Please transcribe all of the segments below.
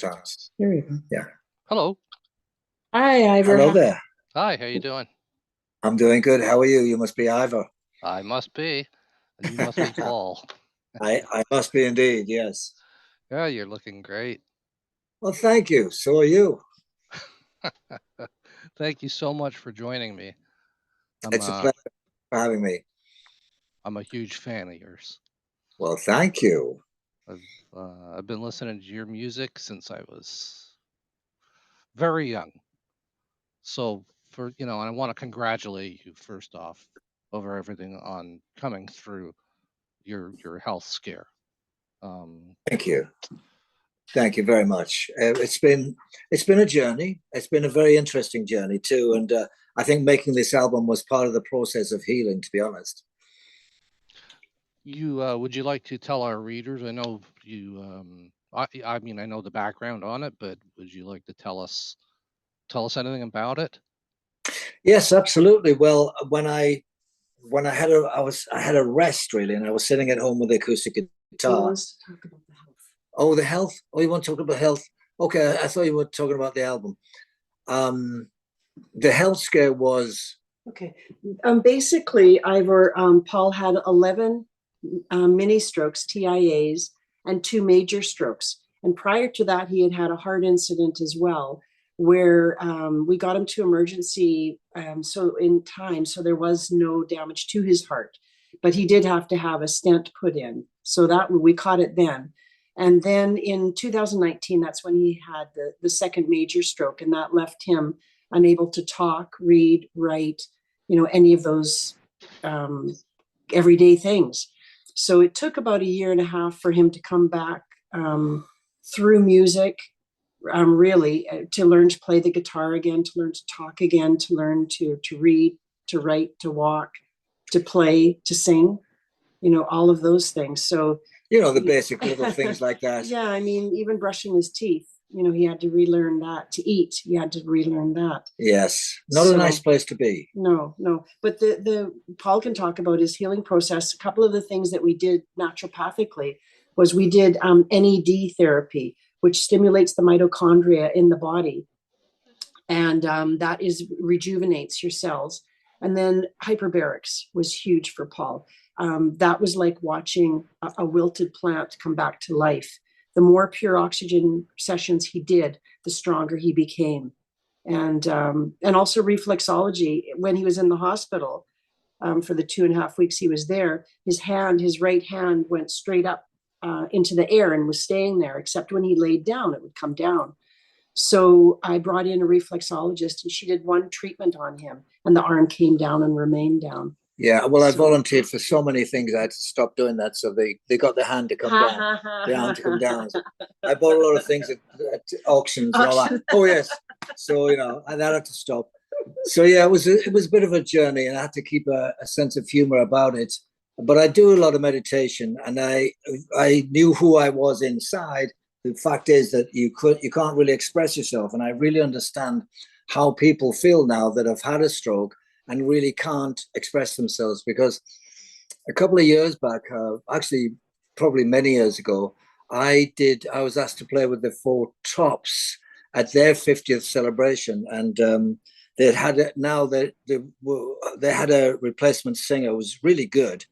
times. Here we go. Yeah. Hello. Hi, Ivor. Hello there. Hi, how you doing? I'm doing good. How are you? You must be Ivor. I must be. And you must be Paul. I must be indeed, yes. Yeah, you're looking great. Well, thank you. So are you. Thank you so much for joining me. It's a pleasure for having me. I'm a huge fan of yours. Well, thank you. I've been listening to your music since I was very young. So and I want to congratulate you first off over everything on coming through your health scare. Thank you. Thank you very much. It's been a journey. It's been a very interesting journey too, and I think making this album was part of the process of healing. To be honest. Would you like to tell our readers? I know you. I mean, I know the background on it, but would you like to tell us anything about it? Yes, absolutely. Well, when I had I had a rest really, and I was sitting at home with the acoustic guitar. He wants to talk about the health. Oh, the health. Oh, you want to talk about health? Okay, I thought you were talking about the album. The health scare was okay. Basically, Ivor, Paul had 11 mini strokes, TIAs, and 2 major strokes. And prior to that, he had a heart incident as well, where we got him to emergency so in time, so there was no damage to his heart. But he did have to have a stent put in. So that we caught it then. And then in 2019, that's when he had the second major stroke, and that left him unable to talk, read, write, any of those everyday things. So it took about a year and a half for him to come back through music, really, to learn to play the guitar again, to learn to talk again, to learn to read, to write, to walk, to play, to sing, all of those things. So, the basic little things like that. Yeah, I mean, even brushing his teeth, he had to relearn that. To eat, he had to relearn that. Yes, not a nice place to be. No. But the Paul can talk about his healing process. A couple of the things that we did naturopathically was we did NED therapy, which stimulates the mitochondria in the body, and that rejuvenates your cells. And then hyperbarics was huge for Paul. That was like watching a wilted plant come back to life. The more pure oxygen sessions he did, the stronger he became. And also reflexology. When he was in the hospital for the 2.5 weeks he was there, his right hand went straight up into the air and was staying there, except when he laid down, it would come down. So I brought in a reflexologist, and she did one treatment on him, and the arm came down and remained down. Yeah, well, I volunteered for so many things. I had to stop doing that, so they got the hand to come down, the arm to come down. So I bought a lot of things at auctions and all that. Oh yes, so and I had to stop. So yeah, it was a bit of a journey, and I had to keep a sense of humor about it. But I do a lot of meditation, and I knew who I was inside. The fact is that you can't really express yourself, and I really understand how people feel now that have had a stroke and really can't express themselves. Because a couple of years back, actually probably many years ago, I was asked to play with the Four Tops at their 50th celebration, and they had a replacement singer who was really good,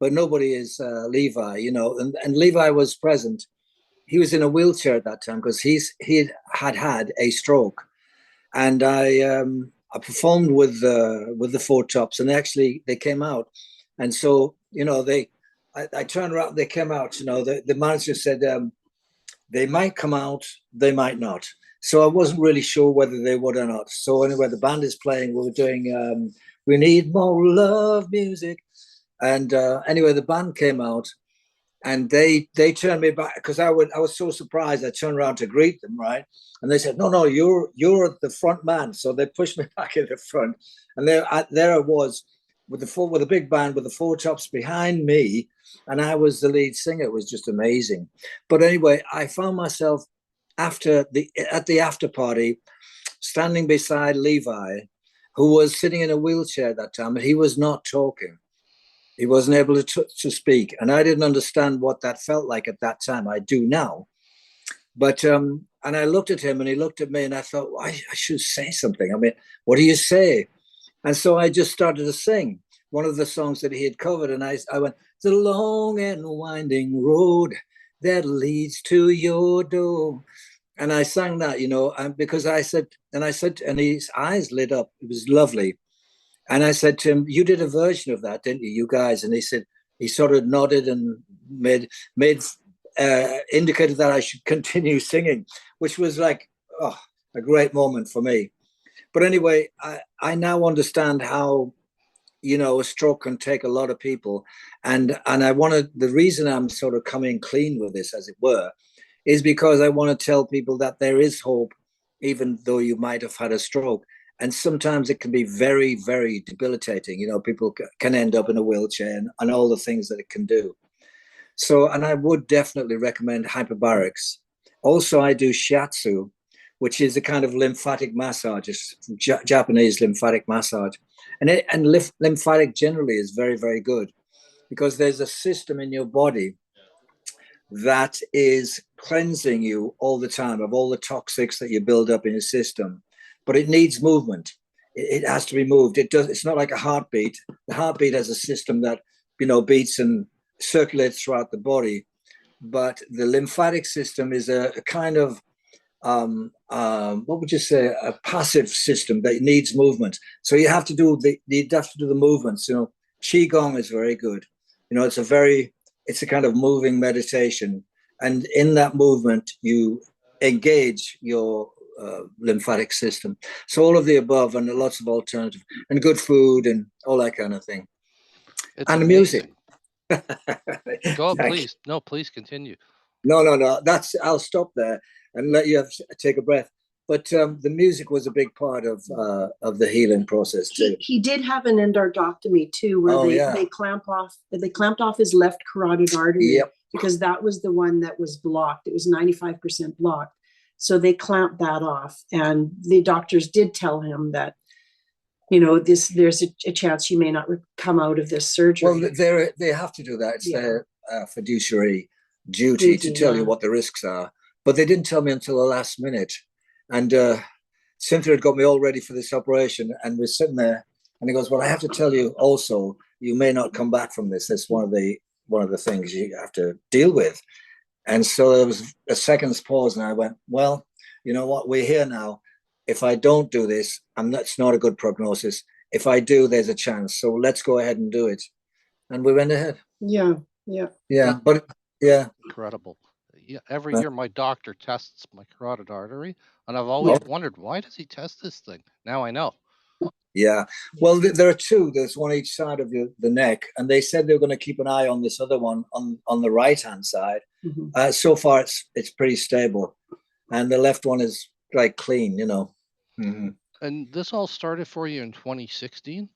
but nobody is Levi, and Levi was present. He was in a wheelchair at that time because he had a stroke, and I performed with the Four Tops, and they came out, and so I turned around, they came out. The manager said they might come out, they might not. So I wasn't really sure whether they would or not. So anyway, the band is playing. We were doing "We Need More Love" music, and anyway, the band came out. And they turned me back because I was so surprised. I turned around to greet them, right? And they said, "No, you're the front man." So they pushed me back in the front, and there I was with the big band with the Four Tops behind me, and I was the lead singer. It was just amazing. But anyway, I found myself at the after party, standing beside Levi, who was sitting in a wheelchair at that time, and he was not talking. He wasn't able to speak, and I didn't understand what that felt like at that time. I do now, but And I looked at him and he looked at me and I thought, well, I should say something. I mean, what do you say? And so I just started to sing one of the songs that he had covered. And I went, the long and winding road that leads to your door. And I sang that, because I said, and his eyes lit up. It was lovely. And I said to him, you did a version of that, didn't you, you guys? And he said, he sort of nodded and indicated that I should continue singing, which was like, a great moment for me. But anyway, I now understand how, a stroke can take a lot of people. And the reason I'm sort of coming clean with this, as it were, is because I want to tell people that there is hope, even though you might have had a stroke. And sometimes it can be very, very debilitating. People can end up in a wheelchair and all the things that it can do. So, and I would definitely recommend hyperbarics. Also, I do shiatsu, which is a kind of lymphatic massage, Japanese lymphatic massage. And lymphatic generally is very, very good because there's a system in your body that is cleansing you all the time of all the toxics that you build up in your system. But it needs movement. It has to be moved. It's not like a heartbeat. The heartbeat has a system that, beats and circulates throughout the body. But the lymphatic system is a kind of, what would you say, a passive system that needs movement. So you have to do the movements. Qigong is very good. It's a kind of moving meditation. And in that movement, you engage your lymphatic system. So all of the above and lots of alternative and good food and all that kind of thing. It's and amazing. The music. Go, please. No, please continue. No. I'll stop there and let you take a breath. But the music was a big part of the healing process too. He did have an endarterectomy too, where they clamped off his left carotid artery. Yep. Because that was the one that was blocked. It was 95% blocked. So they clamped that off. And the doctors did tell him that, there's a chance you may not come out of this surgery. Well, they have to do that. It's their fiduciary duty to tell you what the risks are. But they didn't tell me until the last minute. And Cynthia had got me all ready for this operation. And we're sitting there. And he goes, well, I have to tell you also, you may not come back from this. That's one of the things you have to deal with. And so there was a second's pause, and I went, well, you know what? We're here now. If I don't do this, that's not a good prognosis. If I do, there's a chance. So let's go ahead and do it. And we went ahead. Yeah. But yeah. Incredible. Yeah, every year my doctor tests my carotid artery, and I've always wondered, why does he test this thing? Now I know. Yeah. Well, there are two. There's one each side of the neck, and they said they were going to keep an eye on this other one on the right-hand side. Mm-hmm. So far, it's pretty stable, and the left one is like clean, Mm-hmm. And this all started for you in 2016?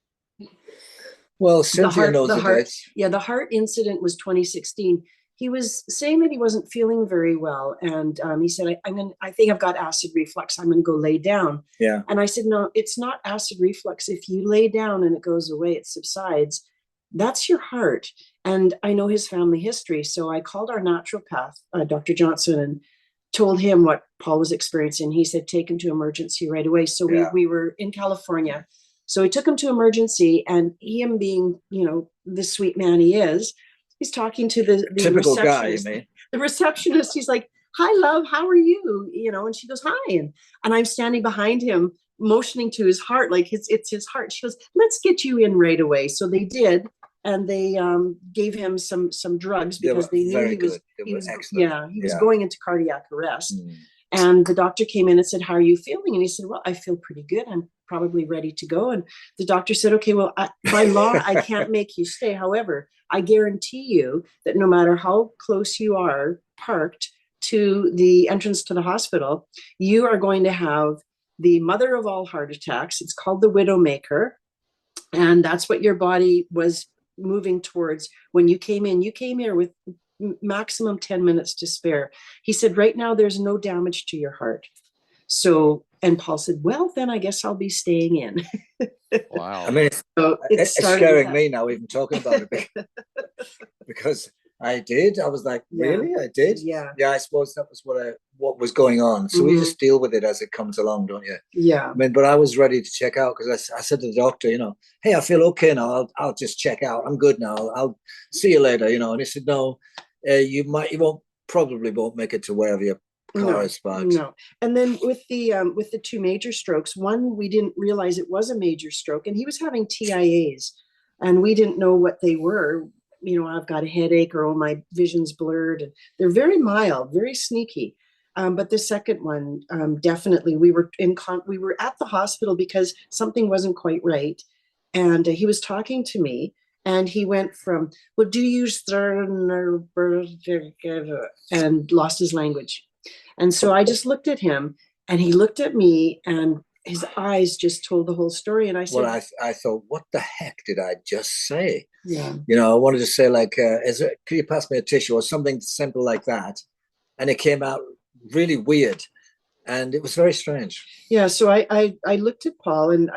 Well, Cynthia knows the dates. Yeah, the heart incident was 2016. He was saying that he wasn't feeling very well. And he said, I think I've got acid reflux. I'm going to go lay down. Yeah. And I said, no, it's not acid reflux. If you lay down and it goes away, it subsides. That's your heart. And I know his family history. So I called our naturopath, Dr. Johnson, and told him what Paul was experiencing. He said, take him to emergency right away. So we were in California. So we took him to emergency, and him being, the sweet man he is, he's talking to the typical guy, you mean? The receptionist. He's like, hi, love, how are you? And she goes, hi. And I'm standing behind him, motioning to his heart, like it's his heart. She goes, let's get you in right away. So they did. And they gave him some drugs because they knew he was going into cardiac arrest. Mm. And the doctor came in and said, how are you feeling? And he said, well, I feel pretty good. I'm probably ready to go. And the doctor said, okay, well, by law, I can't make you stay. However, I guarantee you that no matter how close you are parked to the entrance to the hospital, you are going to have the mother of all heart attacks. It's called the widowmaker. And that's what your body was moving towards when you came in. You came here with maximum 10 minutes to spare. He said, right now, there's no damage to your heart. So, and Paul said, well, then I guess I'll be staying in. Wow. I mean, it's scaring me now, even talking about it, because I did. I was like, Yeah. really? I did? Yeah. Yeah, I suppose that was what was going on. So we just deal with it as it comes along, don't you? Yeah. I mean, but I was ready to check out because I said to the doctor, hey, I feel okay now. I'll just check out. I'm good now. I'll see you later, And he said, no, you probably won't make it to wherever your car is parked. No. And then with the two major strokes, one, we didn't realize it was a major stroke, and he was having TIAs, and we didn't know what they were. I've got a headache, or my vision's blurred, and they're very mild, very sneaky. But the second one, definitely, we were at the hospital because something wasn't quite right, and he was talking to me, and he went from, well, do you and lost his language. And so I just looked at him, and he looked at me, and his eyes just told the whole story. And I said, well, I thought, what the heck did I just say? Yeah. I wanted to say, like, could you pass me a tissue or something simple like that? And it came out really weird, and it was very strange. Yeah. So I looked at Paul, and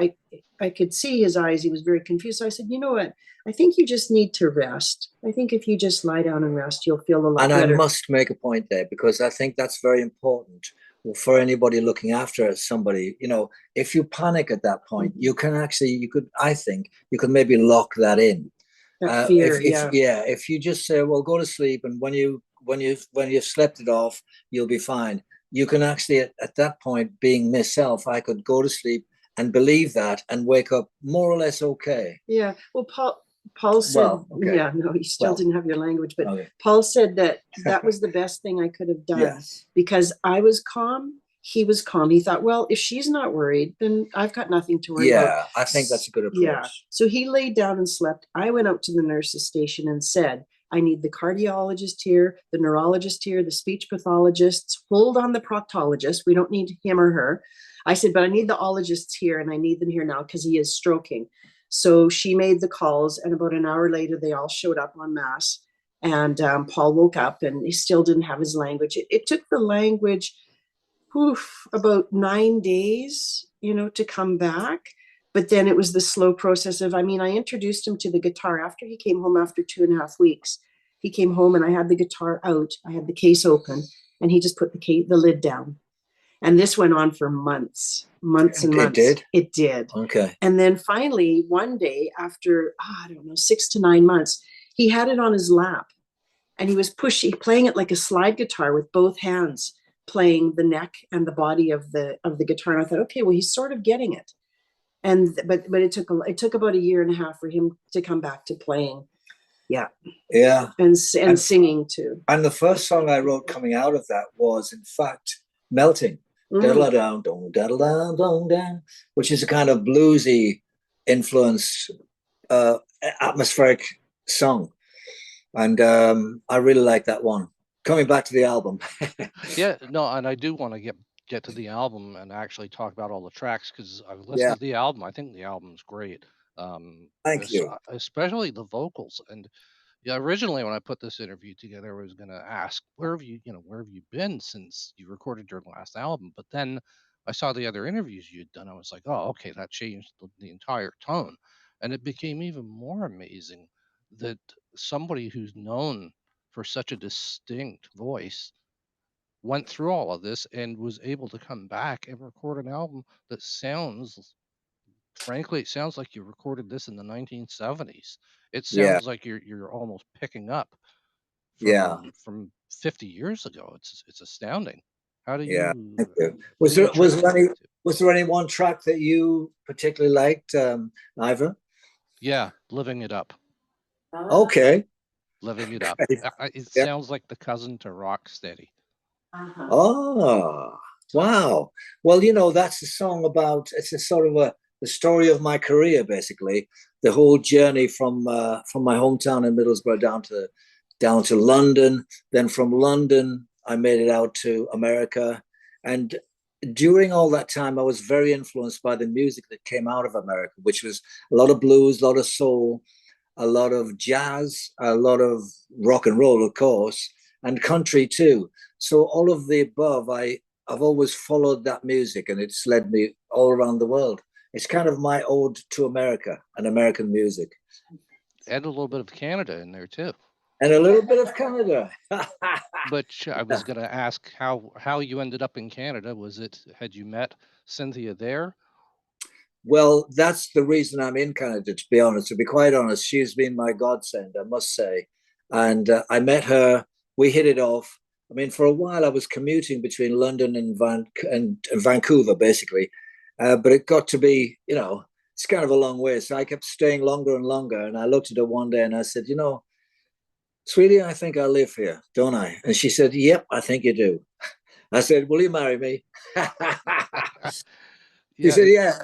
I could see his eyes. He was very confused. So I said, you know what? I think you just need to rest. I think if you just lie down and rest, you'll feel a lot better. And I must make a point there, because I think that's very important for anybody looking after somebody. If you panic at that point, you could maybe lock that in. That fear, if you just say, well, go to sleep, and when you've slept it off, you'll be fine. You can actually, at that point, being myself, I could go to sleep and believe that and wake up more or less okay. Yeah. Well, Paul said, yeah, no, you still didn't have your language, but Paul said that was the best thing I could have done, because I was calm. He was calm. He thought, well, if she's not worried, then I've got nothing to worry about. Yeah, I think that's a good approach. Yeah. So he laid down and slept. I went out to the nurse's station and said, I need the cardiologist here, the neurologist here, the speech pathologists. Hold on the proctologist. We don't need him or her. I said, but I need the ologists here, and I need them here now because he is stroking. So she made the calls, and about an hour later, they all showed up en masse. And Paul woke up, and he still didn't have his language. It took the language about 9 days, to come back. But then it was the slow process of, I introduced him to the guitar after he came home after 2.5 weeks. He came home, and I had the guitar out. I had the case open, and he just put the lid down. And this went on for months and months. It did. Okay. And then finally, one day, after, 6 to 9 months, he had it on his lap, and he was playing it like a slide guitar with both hands, playing the neck and the body of the guitar. And I thought, okay, well, he's sort of getting it. But it took about 1.5 years for him to come back to playing. Yeah. Yeah. And singing too. And the first song I wrote coming out of that was, in fact, Melting. Down, down, which is a kind of bluesy influence, atmospheric song. And I really like that one. Coming back to the album. Yeah, no, and I do want to get to the album and actually talk about all the tracks, because I've listened to the album. I think the album's great. Thank you. Especially the vocals. And yeah, originally when I put this interview together, I was going to ask, where have you been since you recorded your last album? But then I saw the other interviews you'd done. I was like, oh, okay, that changed the entire tone. And it became even more amazing that somebody who's known for such a distinct voice went through all of this and was able to come back and record an album that frankly, it sounds like you recorded this in the 1970s. It sounds like you're almost picking up from 50 years ago. It's astounding. How do you? Thank you. Was there any one track that you particularly liked, Ivor? Yeah, Living It Up. Okay. Living It Up. It sounds like the cousin to Rocksteady. Oh, wow. Well, that's a song about, it's a sort of the story of my career, basically. The whole journey from my hometown in Middlesbrough down to London. Then from London, I made it out to America. And during all that time, I was very influenced by the music that came out of America, which was a lot of blues, a lot of soul, a lot of jazz, a lot of rock and roll, of course, and country too. So all of the above, I've always followed that music, and it's led me all around the world. It's kind of my ode to America and American music. Add a little bit of Canada in there too. And a little bit of Canada. But I was going to ask how you ended up in Canada. Had you met Cynthia there? Well, that's the reason I'm in Canada, to be honest. To be quite honest, she's been my godsend, I must say. And I met her, we hit it off. I mean, for a while, I was commuting between London and Vancouver, basically. But it got to be, it's kind of a long way. So I kept staying longer and longer. And I looked at her one day and I said, sweetie, I think I live here, don't I? And she said, yep, I think you do. I said, will you marry me? She Yeah, said, yeah.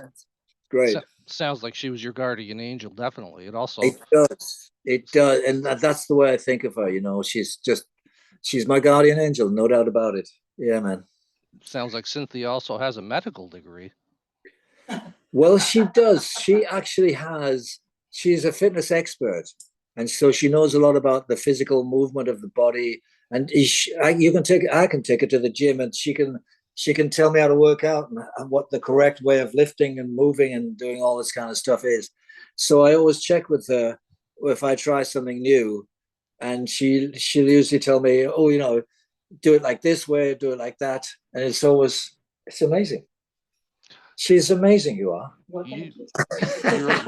Great. Sounds like she was your guardian angel, definitely. It also It does. It does. And that's the way I think of her. She's my guardian angel, no doubt about it. Yeah, man. sounds like Cynthia also has a medical degree. Well, she does. She's a fitness expert. And so she knows a lot about the physical movement of the body. And I can take her to the gym and she can tell me how to work out and what the correct way of lifting and moving and doing all this kind of stuff is. So I always check with her if I try something new, and she'll usually tell me, oh, do it like this way, do it like that, and it's amazing. She's amazing. You are.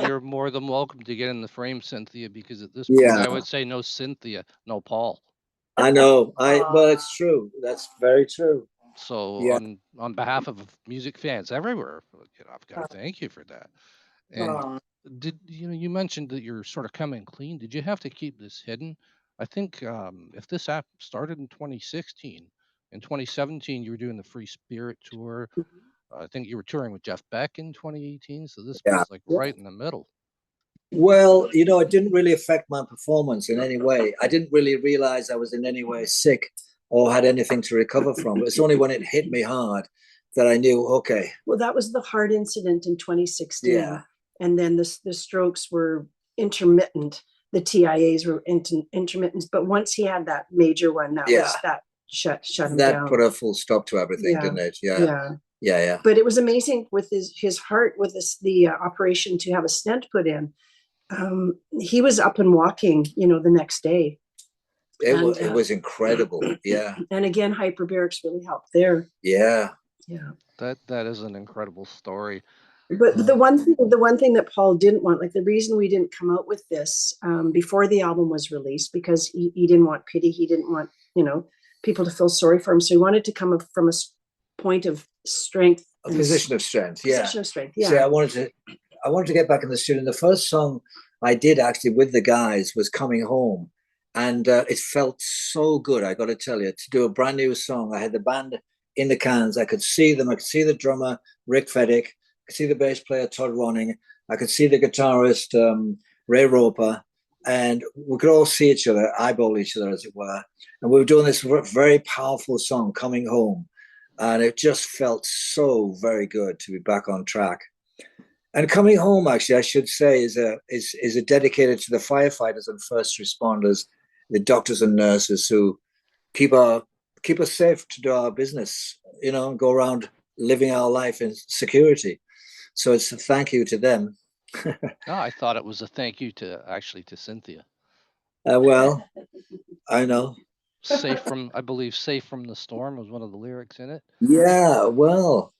You're more than welcome to get in the frame, Cynthia, because at this point Yeah, I would say no Cynthia, no Paul. I know. Well, it's true. That's very true. So Yeah. on behalf of music fans everywhere, I've got to thank you for that. And you mentioned that you're sort of coming clean. Did you have to keep this hidden? I think if this app started in 2016, in 2017 you were doing the Free Spirit tour. I think you were touring with Jeff Beck in 2018. So this Yeah. was like right in the middle. Well, it didn't really affect my performance in any way. I didn't really realize I was in any way sick or had anything to recover from. It's only when it hit me hard that I knew, okay. Well, that was the heart incident in 2016. Yeah. And then the strokes were intermittent. The TIAs were intermittent. But once he had that major one, that shut him down. That put a full stop to everything, didn't it? Yeah. But it was amazing with his heart, with the operation to have a stent put in. He was up and walking, the next day. It was incredible. Yeah. And again, hyperbarics really helped there. Yeah. Yeah. That is an incredible story. But the one thing that Paul didn't want, like the reason we didn't come out with this before the album was released, because he didn't want pity. He didn't want, people to feel sorry for him. So he wanted to come from a point of strength. A position of strength. Yeah. Position of strength. Yeah. See, I wanted to get back in the studio. And the first song I did actually with the guys was Coming Home. And it felt so good, I got to tell you, to do a brand new song. I had the band in the cans. I could see them. I could see the drummer, Rick Feddick. I could see the bass player, Todd Ronning. I could see the guitarist, Ray Roper. And we could all see each other, eyeball each other, as it were. And we were doing this very powerful song, Coming Home. And it just felt so very good to be back on track. And Coming Home, actually, I should say, is a dedicated to the firefighters and first responders, the doctors and nurses who keep us safe to do our business, and go around living our life in security. So it's a thank you to them. No, I thought it was a thank you to Cynthia. Well, I know. I believe Safe from the Storm was one of the lyrics in it. Yeah, well,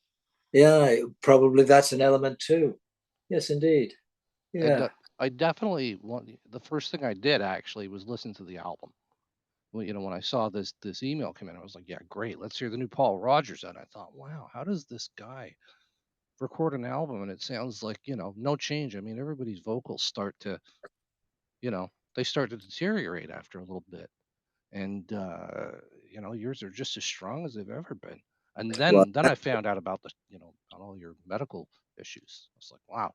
yeah, probably that's an element too. Yes, indeed. Yeah. And I definitely the first thing I did actually was listen to the album. Well, when I saw this email come in, I was like, yeah, great. Let's hear the new Paul Rodgers. And I thought, wow, how does this guy record an album? And it sounds like, no change. I mean, everybody's vocals start to, they start to deteriorate after a little bit. And, yours are just as strong as they've ever been. And Well, then I found out about all your medical issues. I was like, wow.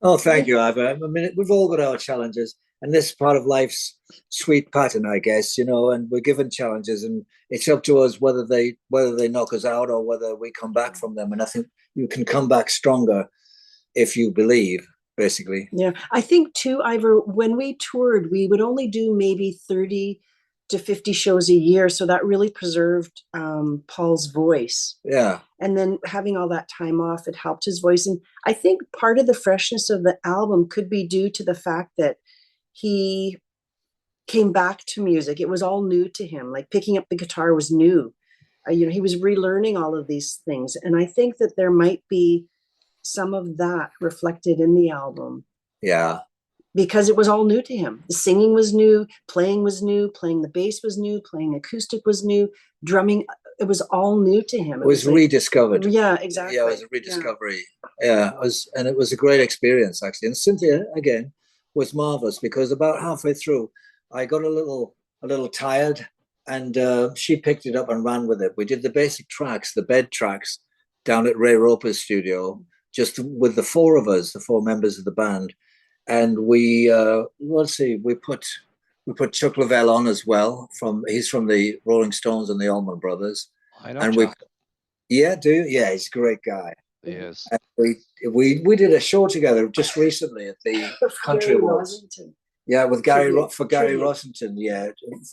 oh, thank you, Ivor. I mean, we've all got our challenges, and this is part of life's sweet pattern, I guess, and we're given challenges, and it's up to us whether they knock us out or whether we come back from them. And I think you can come back stronger if you believe, basically. Yeah. I think too, Ivor, when we toured, we would only do maybe 30 to 50 shows a year. So that really preserved Paul's voice. Yeah. And then having all that time off, it helped his voice. And I think part of the freshness of the album could be due to the fact that he came back to music. It was all new to him. Like picking up the guitar was new. He was relearning all of these things. And I think that there might be some of that reflected in the album. Yeah. Because it was all new to him. The singing was new, playing the bass was new, playing acoustic was new, drumming, it was all new to him. It was like, rediscovered. Yeah, exactly. Yeah, it was a rediscovery. Yeah, and it was a great experience, actually. And Cynthia, again, was marvelous, because about halfway through, I got a little tired, and she picked it up and ran with it. We did the basic tracks, the bed tracks, down at Ray Roper's studio, just with the four of us, the four members of the band. And we put Chuck Leavell on as well. He's from the Rolling Stones and the Allman Brothers. I know Chuck. Yeah, he's a great guy. He is. And we did a show together just recently at the Country Awards. Yeah, with Gary Rossington. Yeah,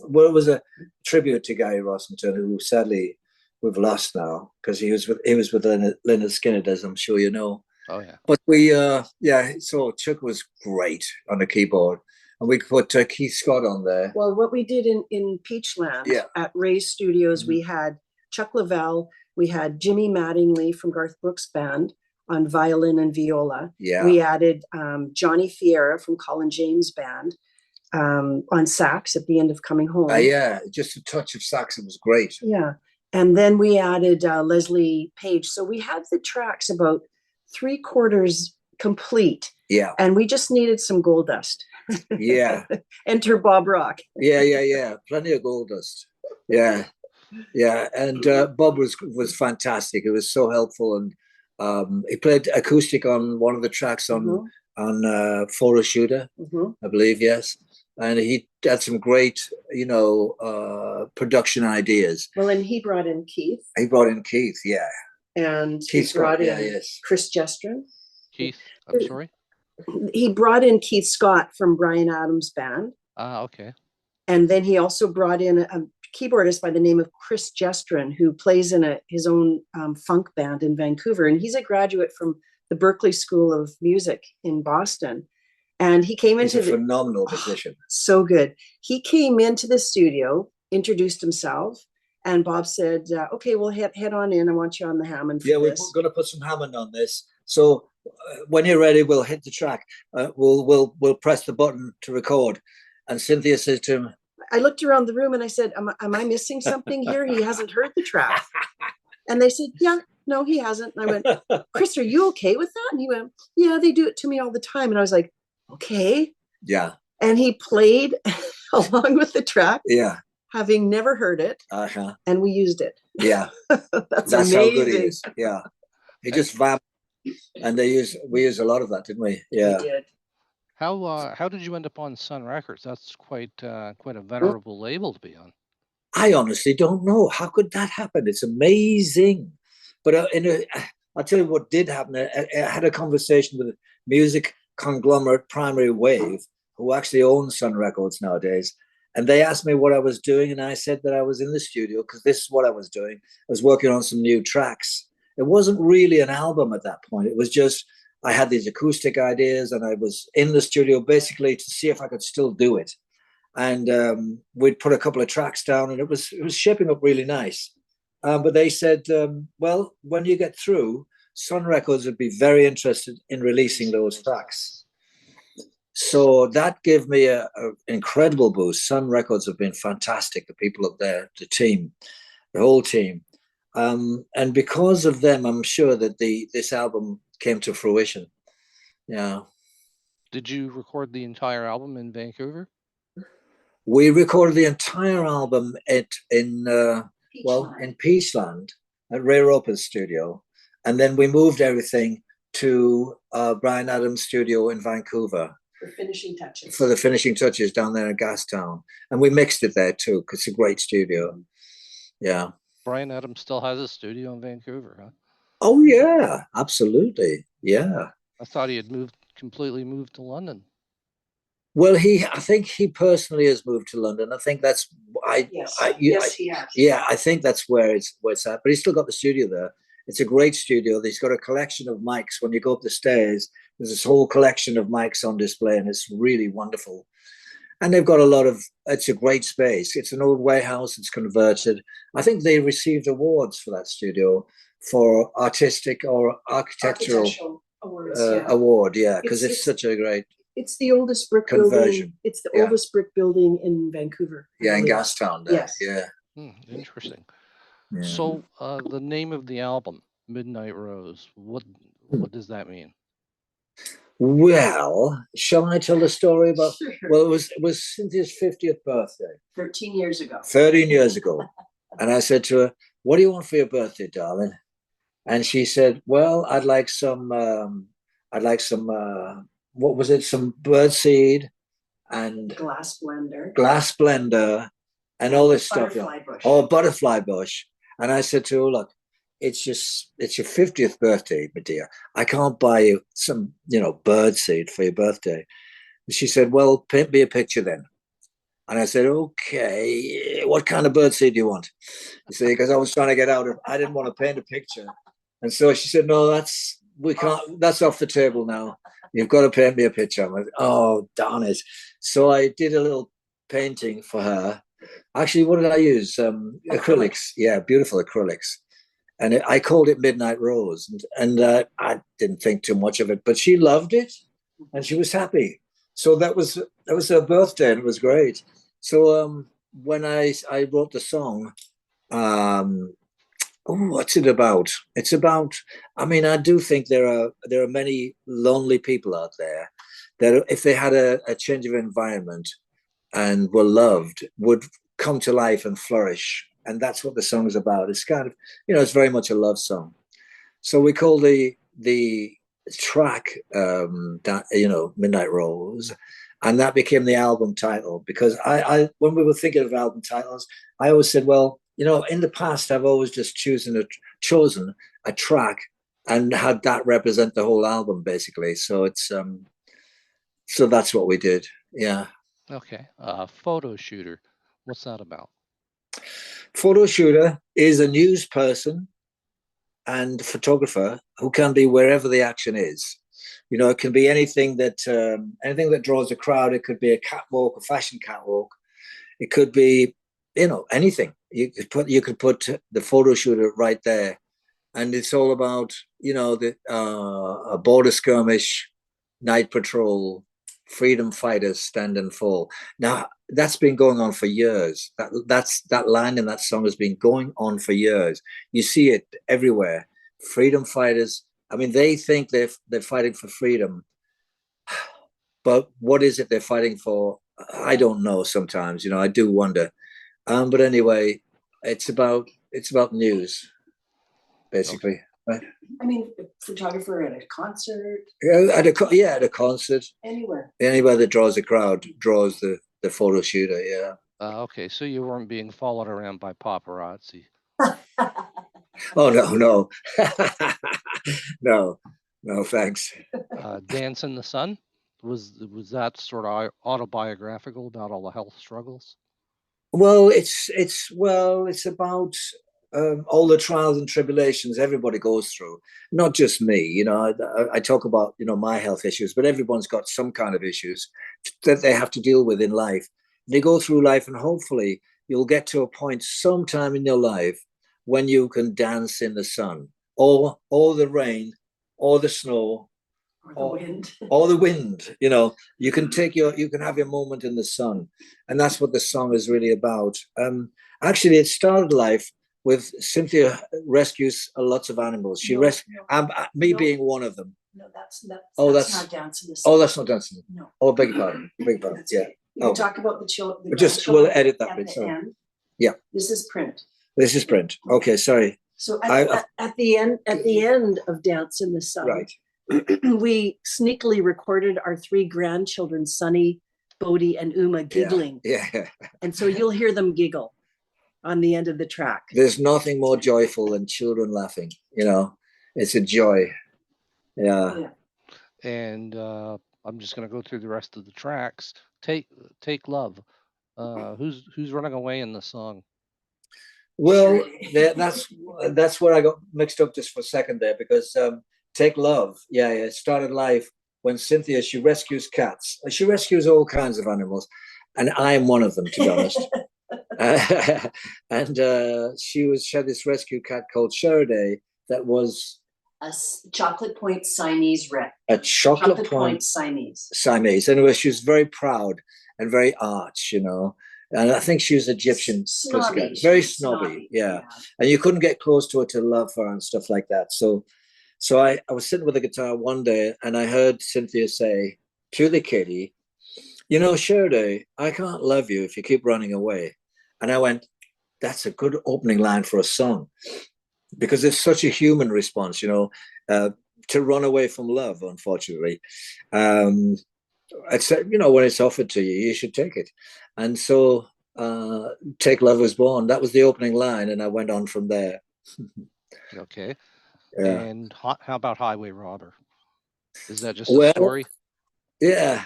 well, it was a tribute to Gary Rossington, who sadly we've lost now, because he was with Lynyrd Skynyrd, as I'm sure you know. Oh yeah. But so Chuck was great on the keyboard, and we put Keith Scott on there. Well, what we did in Peachland at Ray's Studios, we had Chuck Leavell, we had Jimmy Mattingly from Garth Brooks' band on violin and viola. Yeah. We added Johnny Fiera from Colin James' band on sax at the end of Coming Home. Yeah, just a touch of sax. It was great. Yeah. And then we added Leslie Page. So we had the tracks about 3/4 complete. Yeah. And we just needed some gold dust. Yeah. Enter Bob Rock. Yeah. Plenty of gold dust. Yeah. Yeah. And Bob was fantastic. It was so helpful. And he played acoustic on one of the tracks on Forest Shooter, I believe, yes. And he had some great, production ideas. Well, and he brought in Keith. Yeah. And Keith he brought Scott, in Chris Jestrin. Keith, I'm sorry? He brought in Keith Scott from Bryan Adams' band. Okay. And then he also brought in a keyboardist by the name of Chris Jestrin, who plays in his own funk band in Vancouver. And he's a graduate from the Berklee School of Music in Boston. And he came into a phenomenal musician. So good. He came into the studio, introduced himself, and Bob said, okay, well, head on in. I want you on the Hammond for we're going to put some Hammond on this. So when you're ready, we'll hit the track. We'll press the button to record. And Cynthia says to him, I looked around the room and I said, am I missing something here? He hasn't heard the track. And they said, yeah, no, he hasn't. And I went, Chris, are you okay with that? And he went, yeah, they do it to me all the time. And I was like, okay. Yeah. And he played along with the track. Yeah. Having never heard it, and we used it. Yeah, that's amazing. How good he is. Yeah, he just vamped, and we used a lot of that, didn't we? Yeah. We did. How did you end up on Sun Records? That's quite a venerable label to be on. I honestly don't know. How could that happen? It's amazing. But I'll tell you what did happen. I had a conversation with a music conglomerate, Primary Wave, who actually owns Sun Records nowadays. And they asked me what I was doing, and I said that I was in the studio because this is what I was doing. I was working on some new tracks. It wasn't really an album at that point. It was just I had these acoustic ideas, and I was in the studio basically to see if I could still do it. And we'd put a couple of tracks down, and it was shaping up really nice. But they said, well, when you get through, Sun Records would be very interested in releasing those tracks. So that gave me an incredible boost. Sun Records have been fantastic. The people up there, the team, the whole team. And because of them, I'm sure that this album came to fruition. Yeah. Did you record the entire album in Vancouver? We recorded the entire album in Peachland at Ray Roper's studio. And then we moved everything to Bryan Adams' studio in Vancouver. For the finishing touches down there in Gastown. And we mixed it there too, because it's a great studio. Yeah. Bryan Adams still has a studio in Vancouver, huh? Oh, yeah, absolutely. Yeah. I thought he had completely moved to London. Well, I think he personally has moved to London. I think that's yes, he has. Yeah, I think that's where it's at. But he's still got the studio there. It's a great studio. He's got a collection of mics. When you go up the stairs, there's this whole collection of mics on display, and it's really wonderful. And they've got a lot of, it's a great space. It's an old warehouse. It's converted. I think they received awards for that studio for artistic or architectural awards, award. Yeah, because it's such a great. It's the oldest brick conversion. building. It's the oldest brick building in Vancouver. Yeah, in Gastown. There. Yes. Yeah. Interesting. Yeah. So the name of the album, Midnight Rose, what does that mean? Well, shall I tell the story about? Sure. Well, it was Cynthia's 50th birthday. 13 years ago. 13 years ago. And I said to her, "What do you want for your birthday, darling?" And she said, "Well, I'd like some what was it? Some birdseed and glass blender and all this stuff. Bush. Oh, butterfly bush." And I said to her, "Look, it's your 50th birthday, my dear. I can't buy you some, birdseed for your birthday." And she said, "Well, paint me a picture then." And I said, "Okay, what kind of birdseed do you want?" You see, because I was trying to get out of, I didn't want to paint a picture. And so she said, "No, we can't, that's off the table now. You've got to paint me a picture." I'm like, "Oh, darn it." So I did a little painting for her. Actually, what did I use? Acrylics. Yeah, beautiful acrylics. And I called it Midnight Rose. And I didn't think too much of it, but she loved it and she was happy. So that was her birthday, and it was great. So when I wrote the song, what's it about? It's about, I mean, I do think there are many lonely people out there that if they had a change of environment and were loved, would come to life and flourish. And that's what the song is about. It's kind of, it's very much a love song. So we call the track Midnight Rose, and that became the album title. Because I when we were thinking of album titles, I always said, well, in the past I've always just chosen a track and had that represent the whole album, basically. So it's so that's what we did. Yeah. Okay. Photo shooter, what's that about? Photo shooter is a news person and photographer who can be wherever the action is. It can be anything that draws a crowd. It could be a catwalk, a fashion catwalk. It could be, anything. You could put the photo shooter right there, and it's all about a border skirmish, night patrol, freedom fighters stand and fall. Now that's been going on for years. That line in that song has been going on for years. You see it everywhere. Freedom fighters. I mean, they think they're fighting for freedom, but what is it they're fighting for? I don't know. Sometimes, I do wonder. But anyway, it's about news, basically. Right? I mean, photographer at a concert. At a concert. Anywhere. Anywhere that draws a crowd draws the photo shooter. Yeah. Okay, so you weren't being followed around by paparazzi. Oh no, no, thanks. Dance in the Sun, was that sort of autobiographical about all the health struggles? Well, it's about all the trials and tribulations everybody goes through, not just me. I talk about my health issues, but everyone's got some kind of issues that they have to deal with in life. They go through life, and hopefully you'll get to a point sometime in your life when you can dance in the sun, or the rain, or the snow, or the wind. Or the wind. You can have your moment in the sun, and that's what the song is really about. Actually, it started life with Cynthia rescues lots of animals. She being one of them. No, that's not dancing the sun. Oh, that's not dancing. No. Oh, beg your pardon. Yeah. You can talk about the children. We'll edit that bit. Sorry. End. Yeah. This is print. Okay, sorry. So at the end of Dance in the Sun, right. We sneakily recorded our 3 grandchildren, Sunny, Bodhi, and Uma, giggling. Yeah. And so you'll hear them giggle on the end of the track. There's nothing more joyful than children laughing. It's a joy. Yeah. And I'm just going to go through the rest of the tracks. Take Love. Who's running away in the song? Well, that's where I got mixed up just for a second there, because Take Love, it started life when Cynthia, she rescues cats. She rescues all kinds of animals. and I am one of them, to be honest. And she had this rescue cat called Sheriday that was A chocolate point Siamese red. a chocolate point Siamese. Siamese. Anyway, she was very proud and very arch, you know. And I think she was Egyptian, Snobby. very snobby, yeah. And you couldn't get close to her to love her and stuff like that. So I was sitting with a guitar one day, and I heard Cynthia say to the kitty, you know, Sheriday, I can't love you if you keep running away. And I went, that's a good opening line for a song, because it's such a human response, you know, to run away from love, unfortunately. It's, you know, when it's offered to you, you should take it. And so Take Love Was Born, that was the opening line, and I went on from there. Okay. Yeah. And how about Highway Robber? Is that just a story? Yeah.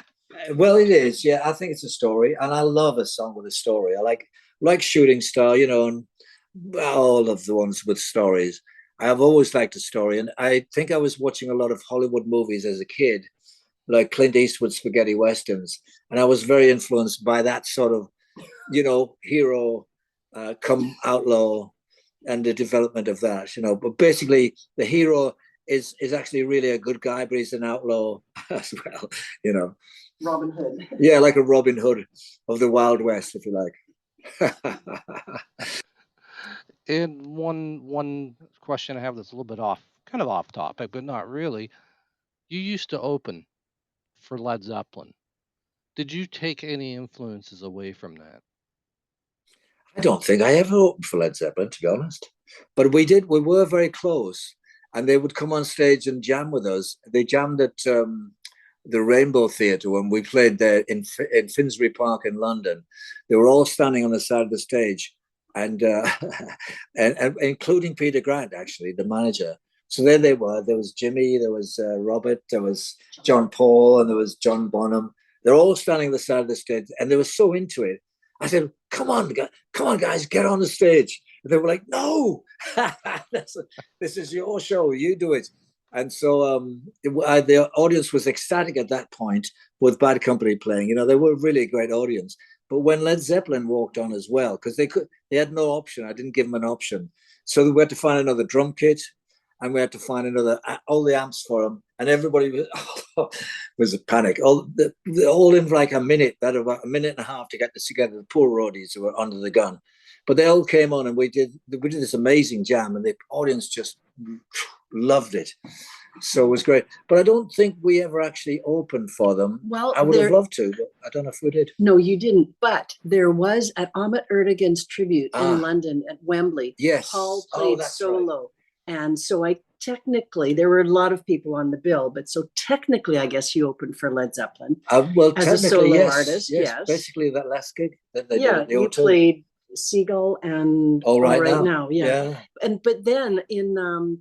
Well, it is. Yeah, I think it's a story, and I love a song with a story. I like Shooting Star, you know, and all of the ones with stories. I've always liked a story, and I think I was watching a lot of Hollywood movies as a kid, like Clint Eastwood spaghetti westerns, and I was very influenced by that sort of, you know, hero come outlaw and the development of that, you know. But basically, the hero is actually really a good guy, but he's an outlaw as well, you know. Robin Hood. Yeah, like a Robin Hood of the Wild West, if you like. And one question I have that's a little bit kind of off topic, but not really. You used to open for Led Zeppelin. Did you take any influences away from that? I don't think I ever opened for Led Zeppelin, to be honest. But we did. We were very close, and they would come on stage and jam with us. They jammed at the Rainbow Theatre when we played there in Finsbury Park in London. They were all standing on the side of the stage, and and including Peter Grant, actually, the manager. So there they were. There was Jimmy, there was Robert, there was John Paul, and there was John Bonham. They're all standing on the side of the stage, and they were so into it. I said, come on, guys, get on the stage. And they were like, no, this is your show. You do it. And so the audience was ecstatic at that point with Bad Company playing. You know, they were a really great audience. But when Led Zeppelin walked on as well, because they had no option. I didn't give them an option. So we had to find another drum kit, and we had to find all the amps for them. And everybody was a panic. All in like a minute, about a minute and a half to get this together. The poor roadies who were under the gun. But they all came on, and we did this amazing jam, and the audience just loved it. So it was great. But I don't think we ever actually opened for them. Well, I would have loved to, but I don't know if we did. No, you didn't. But there was at Ahmet Ertegun's tribute in London at Wembley. Yes. Paul played solo. Right. And so there were a lot of people on the bill, but so technically, I guess you opened for Led Zeppelin. Well, as a solo yes, artist, yes. Basically, that last gig that they did. You played Seagull and All Right Now. Yeah. But then in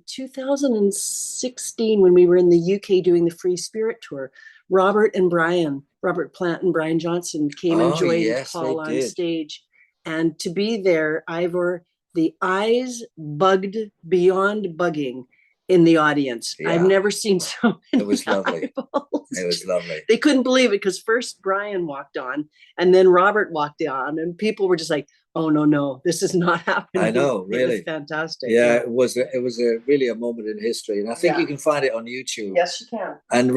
2016, when we were in the UK doing the Free Spirit tour, Robert Plant and Brian Johnson came and joined Paul on stage. And to be there, Ivor, the eyes bugged beyond bugging in the audience. Yeah. I've never seen so many. It was lovely. Eyeballs. It was lovely. They couldn't believe it because first Brian walked on and then Robert walked on, and people were just like, oh no, this is not happening. I know, really. It was fantastic. Yeah, it was really a moment in history. And I think you can find it on YouTube. Yes, you can. And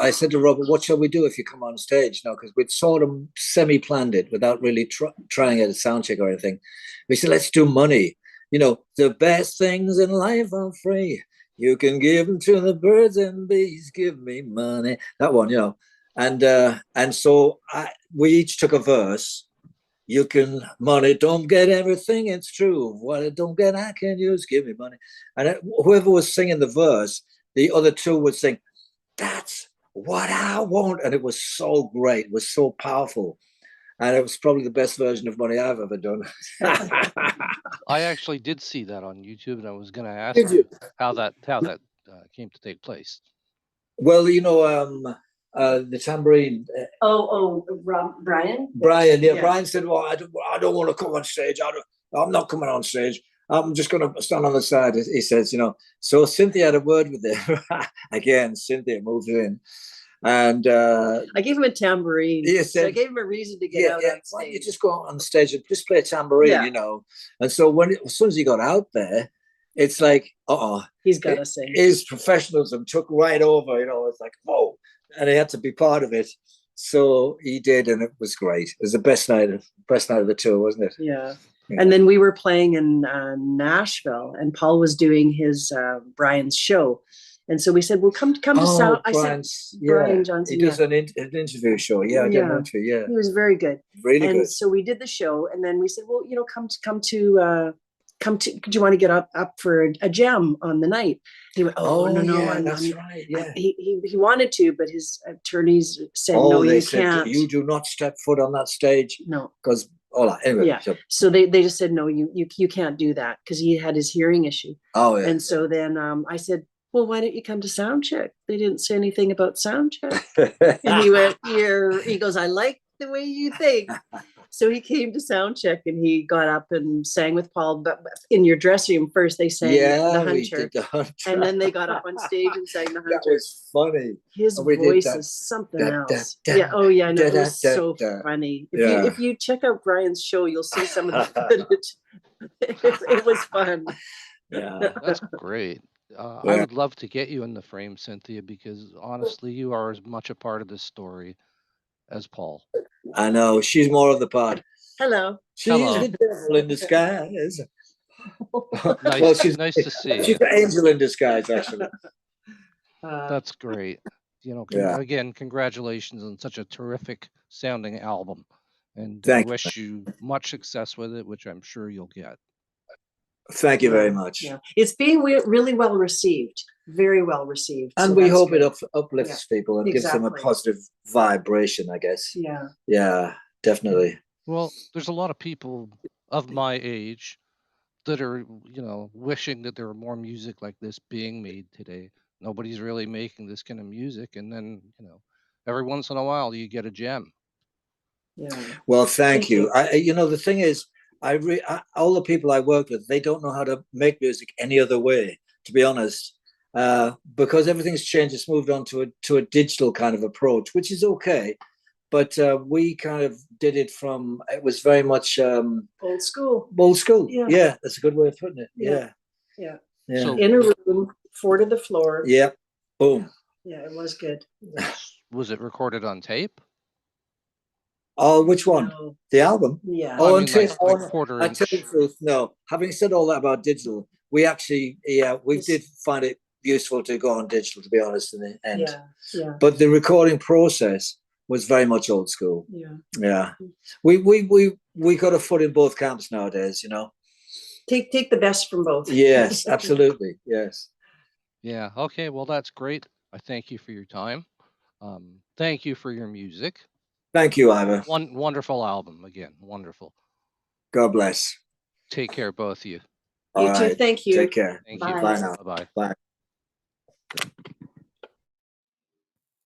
I said to Robert, what shall we do if you come on stage? No, because we'd sort of semi-planned it without really trying at a sound check or anything. We said, let's do Money. You know, the best things in life are free. You can give them to the birds and bees. Give me money. That one, you know. And so we each took a verse. You can money, don't get everything. It's true. What I don't get, I can use. Give me money. And whoever was singing the verse, the other two would sing, that's what I want. And it was so great. It was so powerful. And it was probably the best version of Money I've ever done. I actually did see that on YouTube, and I was going to ask you how that came to take place. Well, you know, the tambourine. Brian? Brian, yeah. Brian said, well, I don't want to come on stage. I'm not coming on stage. I'm just going to stand on the side, he says, you know. So Cynthia had a word with him. Again, Cynthia moved in. And I gave him a tambourine. he So I said, gave him a reason to get out on why don't you stage. just go out on stage and just play a tambourine, Yeah. you know? And so as soon as he got out there, it's like, He's got to sing. his professionalism took right over, you know. It's like, whoa, and he had to be part of it. So he did, and it was great. It was the best night of the tour, wasn't it? Yeah. And then we were playing in Nashville, and Paul was doing his Brian's show. And so we said, well, come to Sound. I said, Brian Johnson. He does an interview show. Yeah, I get an interview. Yeah. He was very good. Really good. And so we did the show, and then we said, well, you know, come to, do you want to get up for a jam on the night? He went, no, that's right. Yeah. He wanted to, but his attorneys said, no, you can't. You do not step foot on that stage. No. Because anyway. Yeah. So they just said, no, you can't do that, because he had his hearing issue. Oh, yeah. And so then I said, well, why don't you come to sound check? They didn't say anything about sound check. And he went, he goes, I like the way you think. So he came to sound check, and he got up and sang with Paul. But in your dressing room first, they sang the Hunter. We did the Hunter. And then they got up on stage and sang the Hunter. That was funny. His voice is something else. Yeah. Oh, yeah. No, it was so funny. If you check out Brian's show, you'll see some of the footage. It was fun. Yeah. That's great. I would love to get you in the frame, Cynthia, because honestly, you are as much a part of this story as Paul. I know. She's more of the part. Hello. She's the devil in disguise. Nice, well, she's nice to see She's the angel in disguise, actually. That's great. You know, again, congratulations on such a terrific sounding album. And I wish you much success with it, which I'm sure you'll get. Thank you very much. Yeah. It's being really well received, very well received. And we hope it uplifts people and gives them a positive vibration, I guess. Yeah. Yeah, definitely. Well, there's a lot of people of my age that are, you know, wishing that there were more music like this being made today. Nobody's really making this kind of music. And then, you know, every once in a while you get a gem. Yeah. Well, thank you. You know, the thing is, all the people I work with, they don't know how to make music any other way, to be honest, because everything's changed. It's moved on to a digital kind of approach, which is okay. But we kind of did it it was very much old school. Old school. Yeah, that's a good way of putting it. Yeah. So, in a room, 4 to the floor. Yeah. Boom. Yeah, it was good. Was it recorded on tape? Oh, which one? No. The album? Yeah. Oh, I mean, like quarter inch. I tell you the truth, no. Having said all that about digital, we actually, we did find it useful to go on digital, to be honest, in the end. Yeah. But the recording process was very much old school. Yeah. We got a foot in both camps nowadays, you know. Take the best from both. Yes, absolutely. Yes. Yeah. Okay. Well, that's great. I thank you for your time. Thank you for your music. Thank you, Ivor. Wonderful album again. Wonderful. God bless. Take care, both of you. You too. Thank you. Take care. Thank Bye. you. Bye now. Bye-bye. Bye.